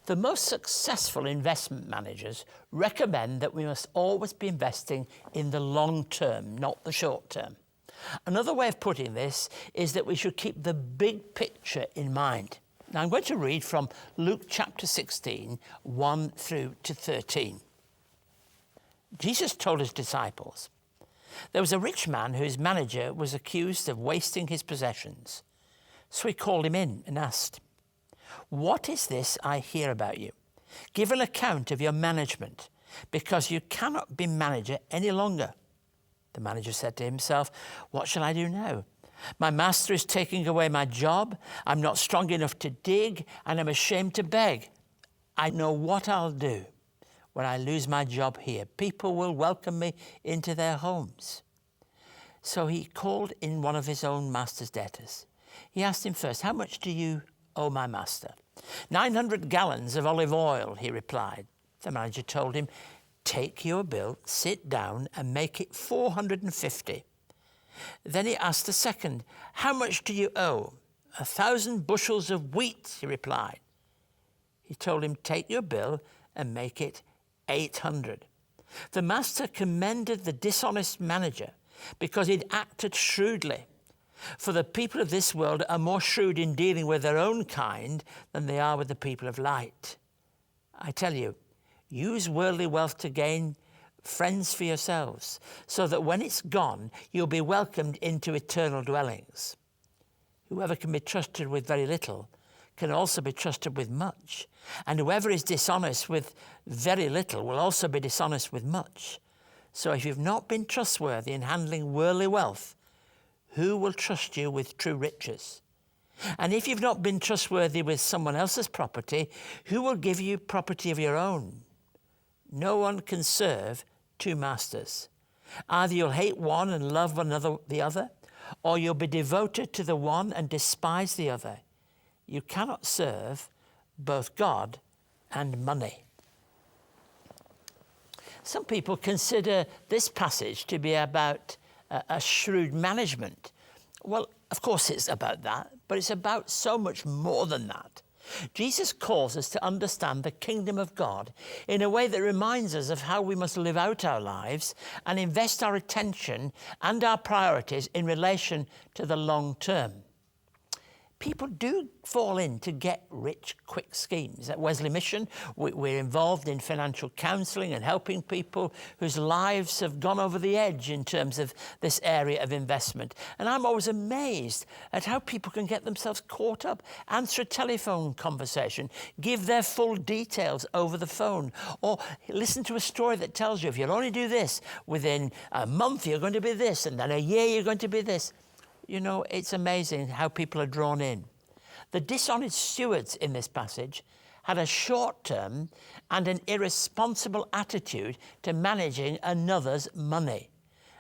The most successful investment managers recommend that we must always be investing in the long term, not the short term. Another way of putting this is that we should keep the big picture in mind. Now I'm going to read from Luke chapter 16, 1 through to 13. Jesus told his disciples, "There was a rich man whose manager was accused of wasting his possessions. So he called him in and asked, 'What is this I hear about you? Give an account of your management, because you cannot be manager any longer.' The manager said to himself, 'What shall I do now? My master is taking away my job. I'm not strong enough to dig, and I'm ashamed to beg. I know what I'll do. When I lose my job here, people will welcome me into their homes.' So he called in one of his own master's debtors. He asked him first, 'How much do you owe my master?' 900 gallons of olive oil,' he replied. The manager told him, 'Take your bill, sit down, and make it 450. Then he asked the second, 'How much do you owe?' 1,000 bushels of wheat,' he replied. He told him, 'Take your bill and make it 800. The master commended the dishonest manager because he'd acted shrewdly. For the people of this world are more shrewd in dealing with their own kind than they are with the people of light. I tell you, use worldly wealth to gain friends for yourselves, so that when it's gone, you'll be welcomed into eternal dwellings. Whoever can be trusted with very little can also be trusted with much. And whoever is dishonest with very little will also be dishonest with much. So if you've not been trustworthy in handling worldly wealth, who will trust you with true riches? And if you've not been trustworthy with someone else's property, who will give you property of your own? No one can serve two masters. Either you'll hate one and love the other, or you'll be devoted to the one and despise the other. You cannot serve both God and money." Some people consider this passage to be about a shrewd management. Well, of course it's about that, but it's about so much more than that. Jesus calls us to understand the kingdom of God in a way that reminds us of how we must live out our lives and invest our attention and our priorities in relation to the long term. People do fall into get-rich-quick schemes. At Wesley Mission, we're involved in financial counselling and helping people whose lives have gone over the edge in terms of this area of investment. And I'm always amazed at how people can get themselves caught up, answer a telephone conversation, give their full details over the phone, or listen to a story that tells you if you'll only do this, within a month you're going to be this, and then a year you're going to be this. You know, it's amazing how people are drawn in. The dishonest stewards in this passage had a short-term and an irresponsible attitude to managing another's money.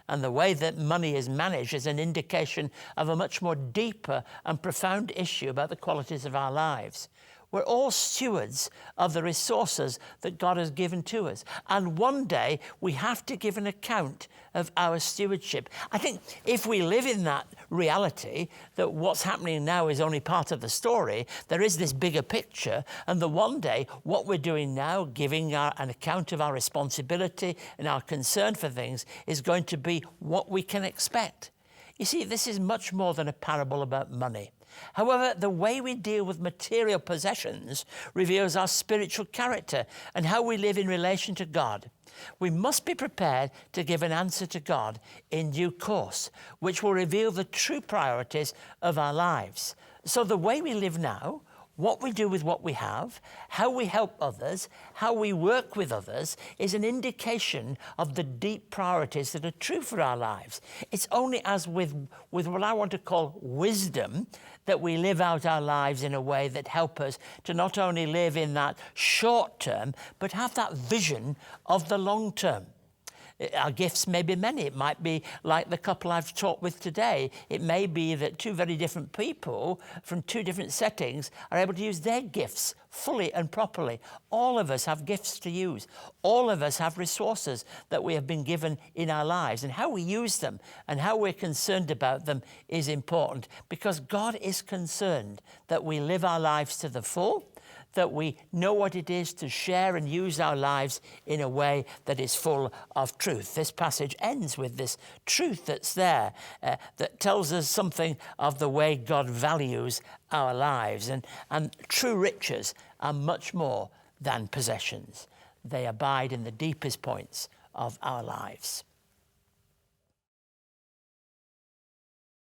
And the way that money is managed is an indication of a much more deeper and profound issue about the qualities of our lives. We're all stewards of the resources that God has given to us. And one day we have to give an account of our stewardship. I think if we live in that reality, that what's happening now is only part of the story, there is this bigger picture, and that one day what we're doing now, giving an account of our responsibility and our concern for things, is going to be what we can expect. You see, this is much more than a parable about money. However, the way we deal with material possessions reveals our spiritual character and how we live in relation to God. We must be prepared to give an answer to God in due course, which will reveal the true priorities of our lives. So the way we live now, what we do with what we have, how we help others, how we work with others, is an indication of the deep priorities that are true for our lives. It's only as with what I want to call wisdom that we live out our lives in a way that help us to not only live in that short term, but have that vision of the long term. Our gifts may be many. It might be like the couple I've talked with today. It may be that two very different people from two different settings are able to use their gifts fully and properly. All of us have gifts to use. All of us have resources that we have been given in our lives, and how we use them and how we're concerned about them is important, because God is concerned that we live our lives to the full, that we know what it is to share and use our lives in a way that is full of truth. This passage ends with this truth that's there, that tells us something of the way God values our lives. And true riches are much more than possessions. They abide in the deepest points of our lives.